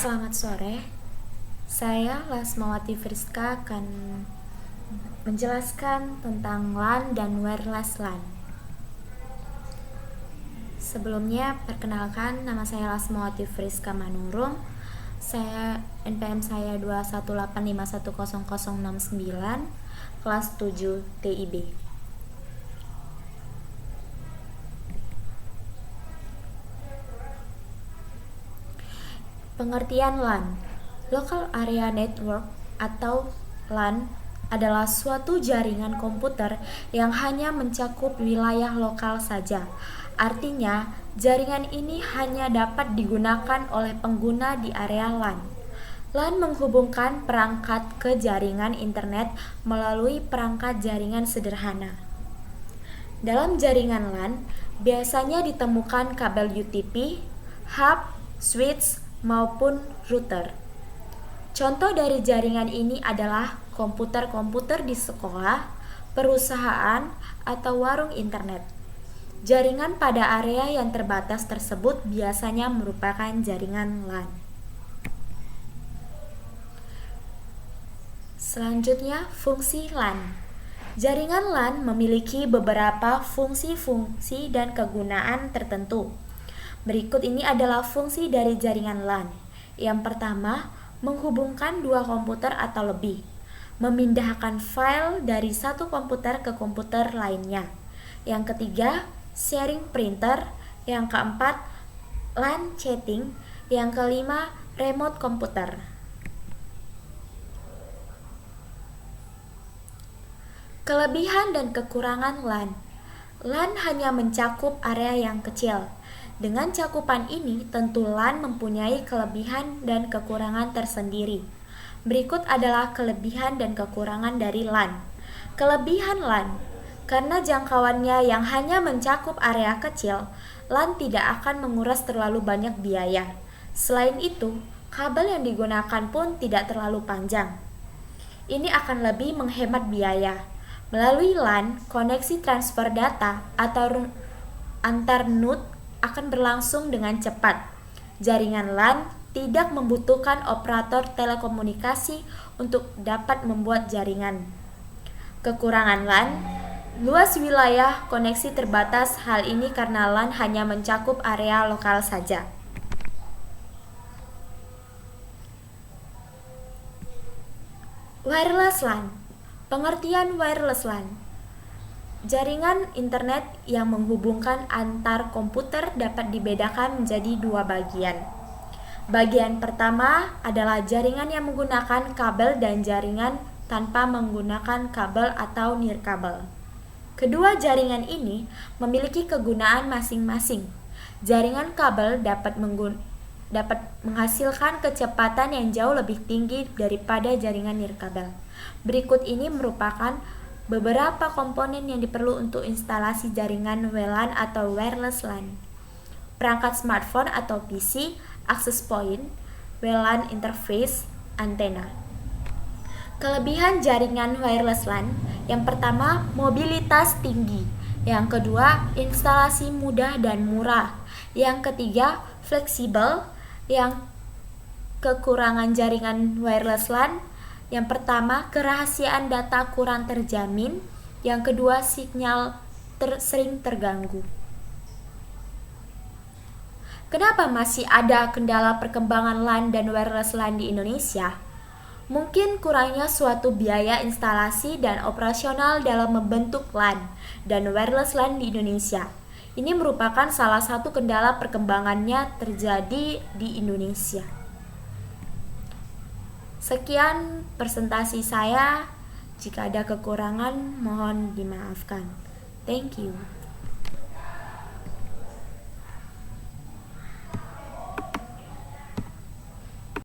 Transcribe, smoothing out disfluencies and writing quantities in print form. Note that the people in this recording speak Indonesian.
Selamat sore, saya Lasmawati Friska akan menjelaskan tentang LAN dan wireless LAN. Sebelumnya, perkenalkan, nama saya Lasmawati Friska Manurung. NPM saya 218510069, kelas 7 TIB. Pengertian LAN. Local Area Network atau LAN adalah suatu jaringan komputer yang hanya mencakup wilayah lokal saja. Artinya, jaringan ini hanya dapat digunakan oleh pengguna di area LAN. LAN menghubungkan perangkat ke jaringan internet melalui perangkat jaringan sederhana. Dalam jaringan LAN, biasanya ditemukan kabel UTP, hub, switch, maupun router. Contoh dari jaringan ini adalah komputer-komputer di sekolah, perusahaan, atau warung internet. Jaringan pada area yang terbatas tersebut biasanya merupakan jaringan LAN. Selanjutnya, fungsi LAN. Jaringan LAN memiliki beberapa fungsi-fungsi dan kegunaan tertentu. Berikut ini adalah fungsi dari jaringan LAN. Yang pertama, menghubungkan dua komputer atau lebih, memindahkan file dari satu komputer ke komputer lainnya. Yang ketiga, sharing printer. Yang keempat, LAN chatting. Yang kelima, remote komputer. Kelebihan dan kekurangan LAN. LAN hanya mencakup area yang kecil. Dengan cakupan ini, tentu LAN mempunyai kelebihan dan kekurangan tersendiri. Berikut adalah kelebihan dan kekurangan dari LAN. Kelebihan LAN, karena jangkauannya yang hanya mencakup area kecil, LAN tidak akan menguras terlalu banyak biaya. Selain itu, kabel yang digunakan pun tidak terlalu panjang. Ini akan lebih menghemat biaya. Melalui LAN, koneksi transfer data atau antar node akan berlangsung dengan cepat. Jaringan LAN tidak membutuhkan operator telekomunikasi untuk dapat membuat jaringan. Kekurangan LAN, luas wilayah koneksi terbatas. Hal ini karena LAN hanya mencakup area lokal saja. Wireless LAN. Pengertian wireless LAN. Jaringan internet yang menghubungkan antar komputer dapat dibedakan menjadi dua bagian. Bagian pertama adalah jaringan yang menggunakan kabel dan jaringan tanpa menggunakan kabel atau nirkabel. Kedua jaringan ini memiliki kegunaan masing-masing. Jaringan kabel dapat menghasilkan kecepatan yang jauh lebih tinggi daripada jaringan nirkabel. Berikut ini merupakan beberapa komponen yang diperlu untuk instalasi jaringan WLAN atau wireless LAN. Perangkat smartphone atau PC, access point, WLAN interface, antena. Kelebihan jaringan wireless LAN, yang pertama, mobilitas tinggi. Yang kedua, instalasi mudah dan murah. Yang ketiga, fleksibel. Yang kekurangan jaringan wireless LAN, yang pertama, kerahasiaan data kurang terjamin. Yang kedua, sinyal sering terganggu. Kenapa masih ada kendala perkembangan LAN dan wireless LAN di Indonesia? Mungkin kurangnya suatu biaya instalasi dan operasional dalam membentuk LAN dan wireless LAN di Indonesia. Ini merupakan salah satu kendala perkembangannya terjadi di Indonesia. Sekian presentasi saya. Jika ada kekurangan, mohon dimaafkan. Thank you.